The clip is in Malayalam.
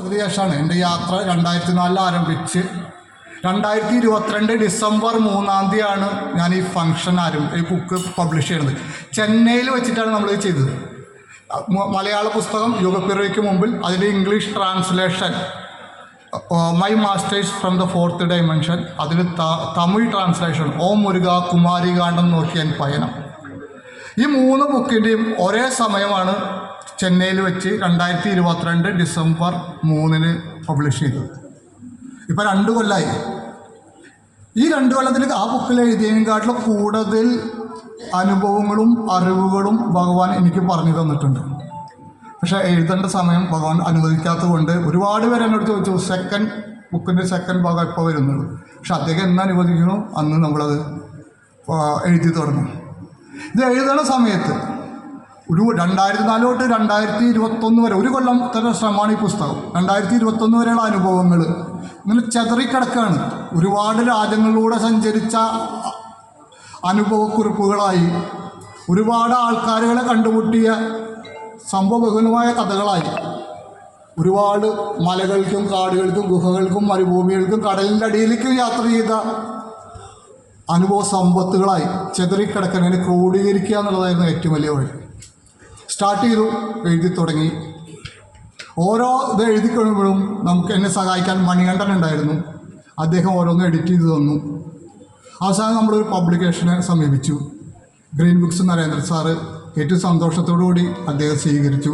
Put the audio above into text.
ശേഷമാണ് എൻ്റെ യാത്ര 2004 ആരംഭിച്ച് 2022 ഡിസംബർ 3 ഞാൻ ഈ ഫംഗ്ഷൻ ഈ ബുക്ക് പബ്ലിഷ് ചെയ്യുന്നത്. ചെന്നൈയിൽ വെച്ചിട്ടാണ് നമ്മളിത് ചെയ്തത്. മലയാള പുസ്തകം യുഗപ്പിറവിക്ക് മുമ്പിൽ അതിൻ്റെ English translation my masters from the fourth dimension, അതിന് തമിഴ് ട്രാൻസ്ലേഷൻ ഓം മുരുക കുമാരികാണ്ഡം നോക്കിയൻ പയനം. ഈ 3 ബുക്കിൻ്റെയും ഒരേ സമയമാണ് ചെന്നൈയിൽ വെച്ച് 2022 ഡിസംബർ 3 പബ്ലിഷ് ചെയ്തത്. ഇപ്പം 2 കൊല്ലമായി. ഈ 2 കൊല്ലത്തിൽ ആ ബുക്കിൽ എഴുതിയതിനെക്കാട്ടിലും കൂടുതൽ അനുഭവങ്ങളും അറിവുകളും ഭഗവാൻ എനിക്ക് പറഞ്ഞു തന്നിട്ടുണ്ട്. പക്ഷേ എഴുതേണ്ട സമയം ഭഗവാൻ അനുവദിക്കാത്തത് കൊണ്ട് ഒരുപാട് പേര് എന്നോട് ചോദിച്ചു, ബുക്കിൻ്റെ സെക്കൻഡ് ഭാഗം ഇപ്പോൾ വരുന്നുള്ളൂ. പക്ഷെ അദ്ദേഹം എന്ന് അനുവദിക്കണോ അന്ന് നമ്മളത് എഴുതി തുടങ്ങും. ഇത് എഴുതണ സമയത്ത് ഒരു 2004 തൊട്ട് 2021 വരെ 1 കൊല്ലം തന്നെ ശ്രമമാണ് ഈ പുസ്തകം. 2021 വരെയുള്ള അനുഭവങ്ങൾ ഇങ്ങനെ ചെതറിക്കിടക്കുകയാണ്. ഒരുപാട് രാജ്യങ്ങളിലൂടെ സഞ്ചരിച്ച അനുഭവക്കുറിപ്പുകളായി, ഒരുപാട് ആൾക്കാരുകളെ കണ്ടുമുട്ടിയ സംഭവബഹുലമായ കഥകളായി, ഒരുപാട് മലകൾക്കും കാടുകൾക്കും ഗുഹകൾക്കും മരുഭൂമികൾക്കും കടലിൻ്റെ അടിയിലേക്കും യാത്ര ചെയ്ത അനുഭവ സമ്പത്തുകളായി ചെതറിക്കിടക്കുന്നതിന് ക്രോഡീകരിക്കുക എന്നുള്ളതായിരുന്നു ഏറ്റവും വലിയ വഴി. സ്റ്റാർട്ട് ചെയ്തു, എഴുതി തുടങ്ങി. ഓരോ ഇത് എഴുതി കഴിയുമ്പോഴും എന്നെ സഹായിക്കാൻ മണികണ്ഠൻ ഉണ്ടായിരുന്നു. അദ്ദേഹം ഓരോന്നും എഡിറ്റ് ചെയ്ത് തന്നു. അവസാനം നമ്മളൊരു പബ്ലിക്കേഷനെ സമീപിച്ചു. ഗ്രീൻ ബുക്സ് നരേന്ദ്ര സാറ് ഏറ്റവും സന്തോഷത്തോടു കൂടി അദ്ദേഹം സ്വീകരിച്ചു.